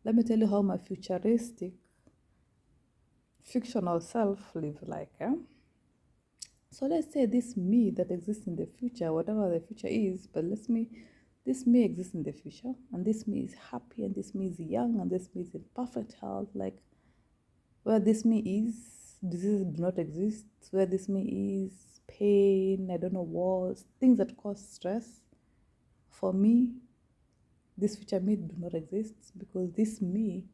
Let me tell you how my futuristic, fictional self live like. So let's say this me that exists in the future, whatever the future is, but this me exists in the future, and this me is happy, and this me is young, and this me is in perfect health. Like where this me is, diseases do not exist. Where this me is, pain, I don't know, wars, things that cause stress. For me, this future me do not exist because this me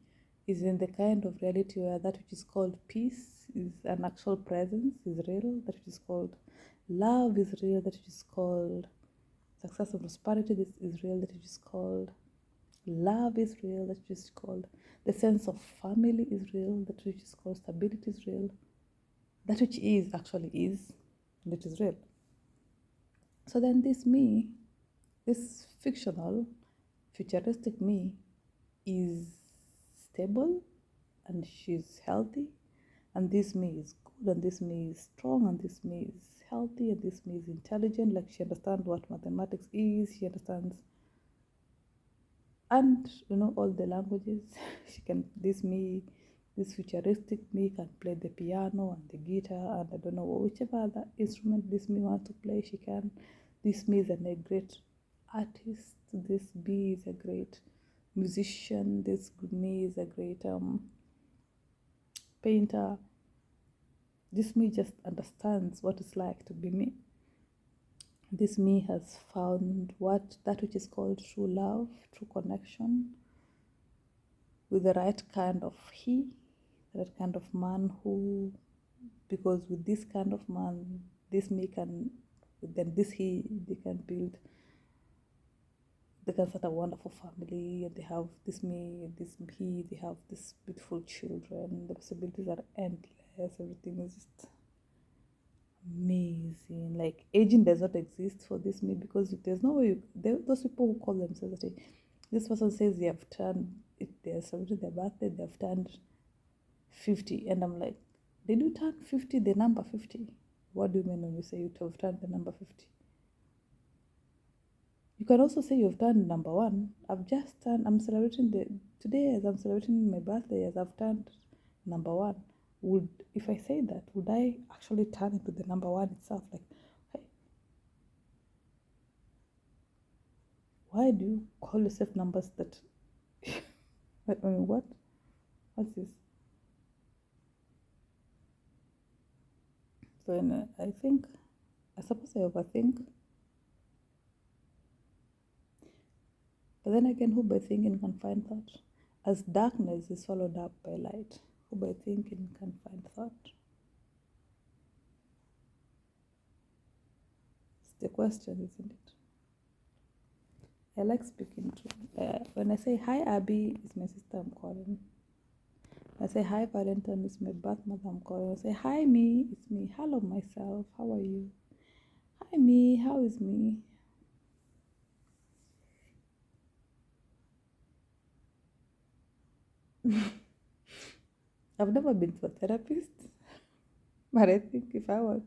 is in the kind of reality where that which is called peace is an actual presence, is real, that which is called love is real, that which is called success and prosperity, this is real, that which is called love is real, that which is called the sense of family is real, that which is called stability is real, that which is actually is, and it is real. So then this me, this fictional, futuristic me is stable and she's healthy, and this me is good, and this me is strong, and this me is healthy, and this me is intelligent, like she understands what mathematics is, she understands, and all the languages. She can, this futuristic me can play the piano and the guitar and I don't know whichever other instrument this me wants to play, she can. This me is a great artist, this me is a great musician, this me is a great painter. This me just understands what it's like to be me. This me has found what that which is called true love, true connection with the right kind of that kind of man who, because with this kind of man, this me can, then this he, they can start a wonderful family, and they have this me, this he, they have this beautiful children. The possibilities are endless. Everything is just amazing. Like aging does not exist for this me because there's no way those people who call themselves that this person says they have turned it, they're celebrating their birthday, they have turned 50, and I'm like, did you turn 50, the number 50? What do you mean when you say you have turned the number 50? You can also say you've turned number one. I'm celebrating today as I'm celebrating my birthday as I've turned number one. If I say that, would I actually turn into the number one itself? Like, hey, why do you call yourself numbers that, I mean, what? What's this? So, I suppose I overthink. But then again, who by thinking can find thought? As darkness is swallowed up by light, who by thinking can find thought? It's the question, isn't it? I like speaking to. When I say hi, Abby, it's my sister I'm calling. When I say hi, Valentine, it's my birth mother I'm calling. I say hi, me, it's me. Hello, myself. How are you? Hi, me. How is me? I've never been to a therapist, but I think if I were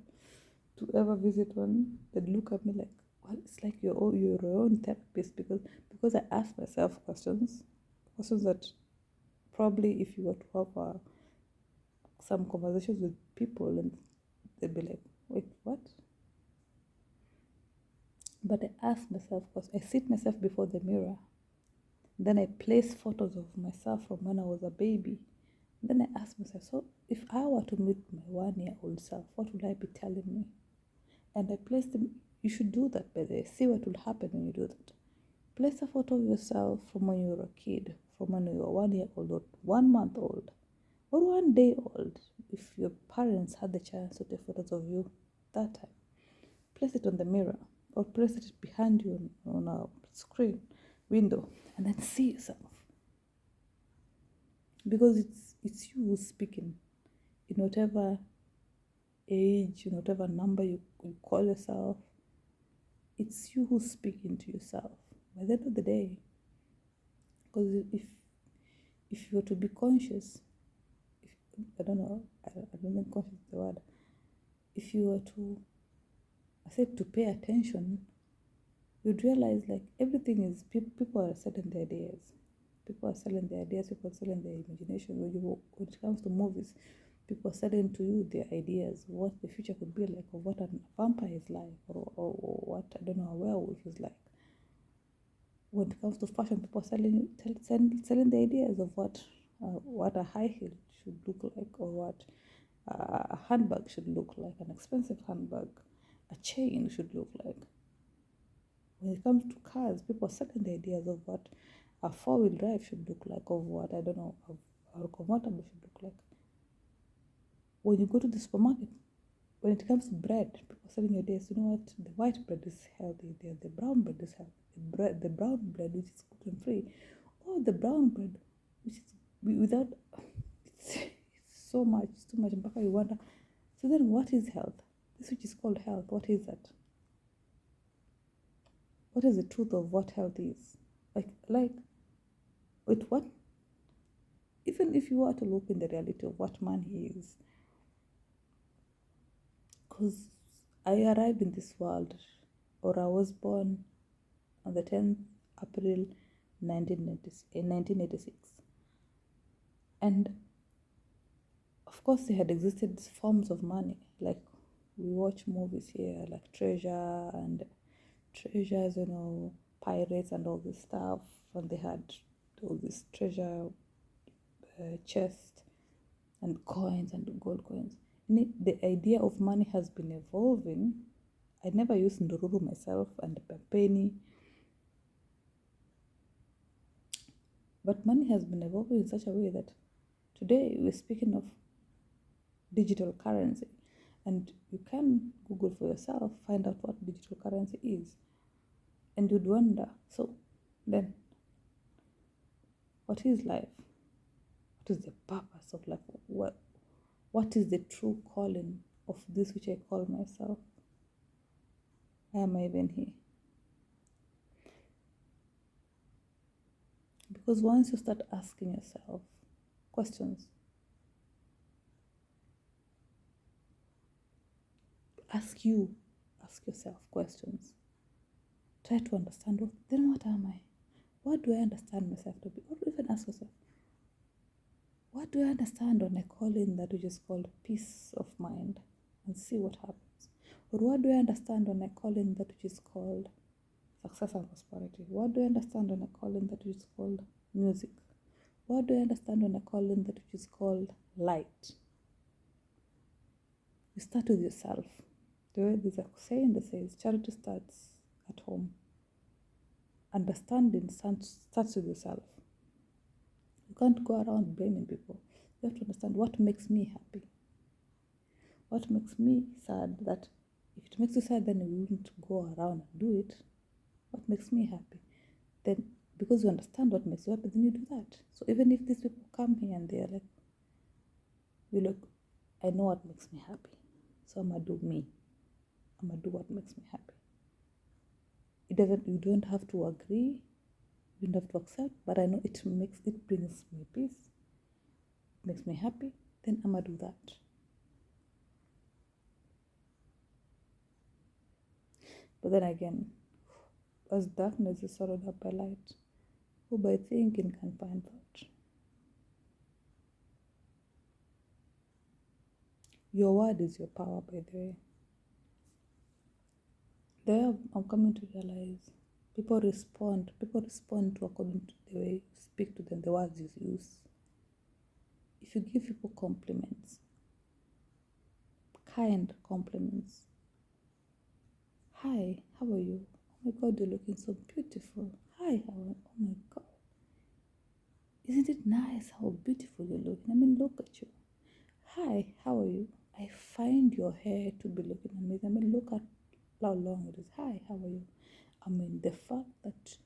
to ever visit one, they'd look at me like, well, it's like you're your own therapist because I ask myself questions that probably if you were to have some conversations with people and they'd be like, wait, what? But I ask myself because I sit myself before the mirror. Then I place photos of myself from when I was a baby. Then I ask myself, so if I were to meet my 1 year old self, what would I be telling me? And I place them. You should do that, by the way. See what will happen when you do that. Place a photo of yourself from when you were a kid, from when you were 1 year old, or 1 month old, or 1 day old. If your parents had the chance to take photos of you that time, place it on the mirror or place it behind you on a screen window and then see yourself. Because it's you who's speaking in whatever age, in whatever number you call yourself. It's you who's speaking to yourself by the end of the day. Because if you were to be conscious, if, I don't know, I don't think conscious is the word. If you were to, I said to pay attention, you'd realize like everything is, people are set in their days. people are selling their ideas, people are selling their imagination. When it comes to movies, people are selling to you their ideas, what the future could be like, or what a vampire is like, or what, I don't know, a werewolf is like. When it comes to fashion, people are selling the ideas of what a high heel should look like, or what a handbag should look like, an expensive handbag, a chain should look like. When it comes to cars, people are selling the ideas of what a four-wheel drive should look like, of what, I don't know, a convertible should look like. When you go to the supermarket, when it comes to bread, people are selling ideas. You know what? The white bread is healthy. The brown bread is healthy. The brown bread which is gluten free, or the brown bread which is without. It's so much. It's too much. Mpaka you wonder. So then, what is health? This which is called health. What is that? What is the truth of what health is? With what? Even if you were to look in the reality of what money is, because I arrived in this world, or I was born on the 10th April 1986. And of course, there had existed forms of money. Like we watch movies here, like Treasures, pirates and all this stuff. And they had all this treasure chest and coins and gold coins. The idea of money has been evolving. I never used Ndururu myself and Penny, but money has been evolving in such a way that today we're speaking of digital currency, and you can Google for yourself, find out what digital currency is, and you'd wonder, so then what is life? What is the purpose of life? What is the true calling of this which I call myself? Why am I even here? Because once you start asking yourself questions, ask yourself questions. Try to understand what am I? What do I understand myself to be? Or even ask yourself, what do I understand when I call in that which is called peace of mind, and see what happens? Or what do I understand when I call in that which is called success and prosperity? What do I understand when I call in that which is called music? What do I understand when I call in that which is called light? You start with yourself. There's a saying that says charity starts at home. Understanding starts with yourself. You can't go around blaming people. You have to understand what makes me happy. What makes me sad, that if it makes you sad, then you wouldn't go around and do it. What makes me happy? Then, because you understand what makes you happy, then you do that. So even if these people come here and they're like, I know what makes me happy. So I'm going to do me. I'm going to do what makes me happy. You don't have to agree. You don't have to accept, but I know it brings me peace. It makes me happy. Then I'm going to do that. But then again, as darkness is swallowed up by light, who by thinking can find that? Your word is your power, by the way. There, I'm coming to realize people respond to according to the way you speak to them, the words you use. If you give people compliments, kind compliments, hi, how are you? Oh my God, you're looking so beautiful. Hi, how are you? Oh my God. Isn't it nice how beautiful you're looking? I mean, look at you. Hi, how are you? I find your hair to be looking amazing. I mean, look at how long it is. Hi, how are you? I mean, the fact that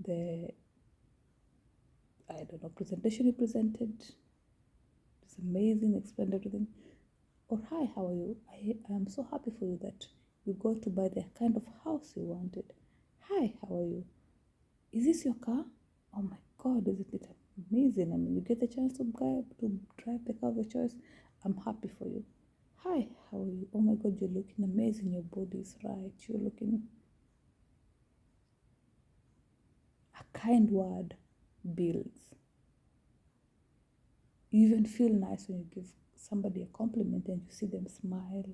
the, presentation you presented is amazing, explained everything. Or hi, how are you? I am so happy for you that you got to buy the kind of house you wanted. Hi, how are you? Is this your car? Oh my God, isn't it amazing? I mean, you get the chance to drive the car of your choice. I'm happy for you. Hi, how are you? Oh my God, you're looking amazing. Your body is right. You're looking. A kind word builds. You even feel nice when you give somebody a compliment and you see them smile.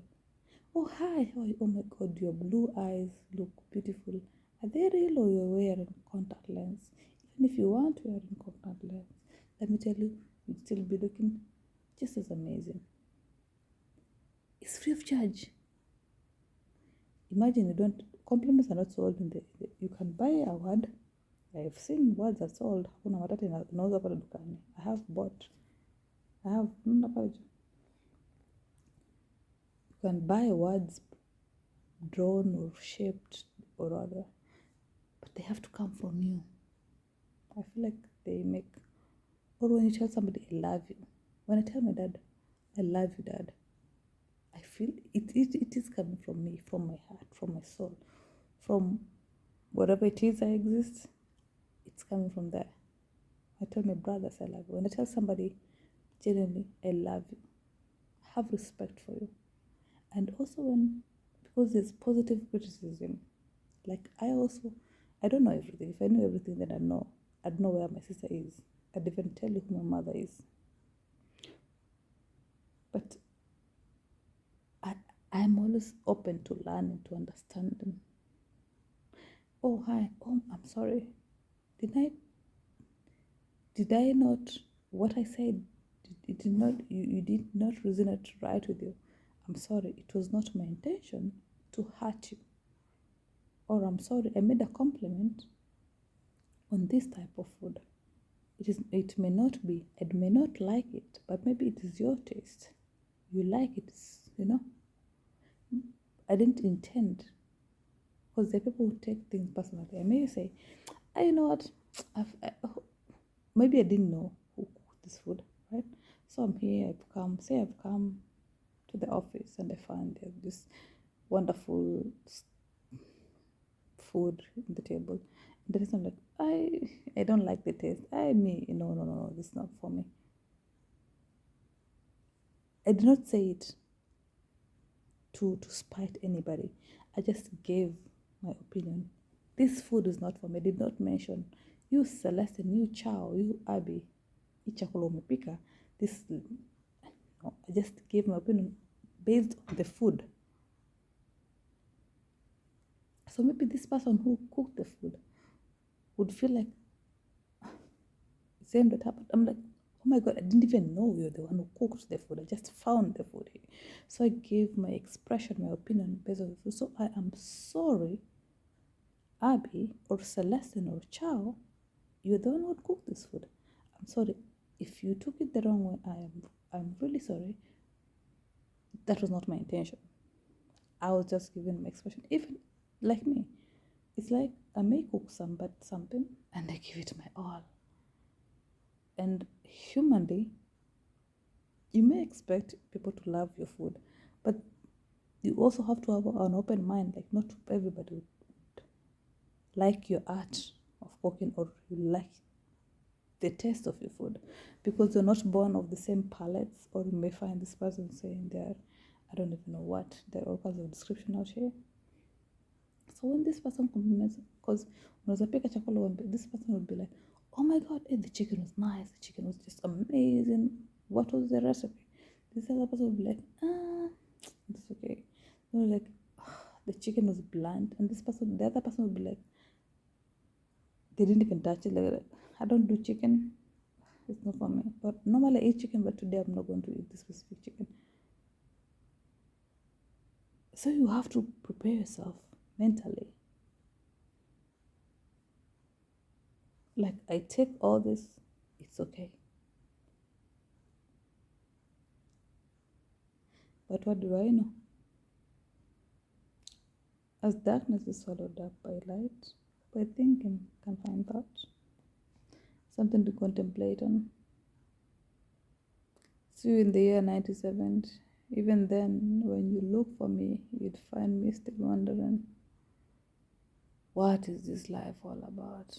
Oh, hi. Oh my God, your blue eyes look beautiful. Are they real or you're wearing contact lens? Even if you weren't wearing contact lens, let me tell you, you'd still be looking just as amazing. It's free of charge. Imagine you don't, compliments are not sold you can buy a word. I've seen words are sold. I have bought. You can buy words drawn or shaped or other, but they have to come from you. I feel like they make, or when you tell somebody, I love you. When I tell my dad, I love you, Dad, I feel it is coming from me, from my heart, from my soul, from whatever it is I exist, it's coming from there. I tell my brothers I love you. When I tell somebody, genuinely, I love you, I have respect for you. And also because there's positive criticism, like I don't know everything. If I knew everything, then I'd know where my sister is. I'd even tell you who my mother is. But I'm always open to learning, to understanding. Oh, hi. Oh, I'm sorry. Did I not, what I said, it did not, you did not resonate right with you. I'm sorry. It was not my intention to hurt you. Or I'm sorry, I made a compliment on this type of food. It may not be, I may not like it, but maybe it is your taste. You like it, I didn't intend, because the people who take things personally. I may say, you know what, maybe I didn't know who cooked this food, right? So I'm here, I've come to the office and I find there's this wonderful food on the table. And the reason like, I don't like the taste. No, this is not for me. I did not say it to spite anybody. I just gave my opinion. This food is not for me. I did not mention you Celestine, you Chow, you Abby, ichakula umepika. This no, I just gave my opinion based on the food. So maybe this person who cooked the food would feel like same that happened. I'm like, oh my God, I didn't even know you're the one who cooked the food. I just found the food here. So I gave my expression, my opinion based on the food. So I am sorry, Abby or Celestine or Chow, you're the one who cooked this food. I'm sorry. If you took it the wrong way, I'm really sorry. That was not my intention. I was just giving my expression. Even like me, it's like I may cook something and I give it my all. And humanly, you may expect people to love your food, but you also have to have an open mind. Like not everybody would like your art of cooking or you like the taste of your food, because you're not born of the same palates. Or you may find this person saying there, I don't even know what, there are all kinds of description out here. So when this person compliments, because when unaweza pika chakula, this person would be like, oh my God, the chicken was nice, the chicken was just amazing, what was the recipe? This other person would be like, it's okay. Like, the chicken was bland. And the other person would be like, they didn't even touch it. Like, I don't do chicken, it's not for me. But normally I eat chicken, but today I'm not going to eat this specific chicken. So you have to prepare yourself mentally. Like, I take all this, it's okay. But what do I know? As darkness is swallowed up by light, by thinking can find thought. Something to contemplate on. See you in the year 97. Even then, when you look for me, you'd find me still wondering, what is this life all about?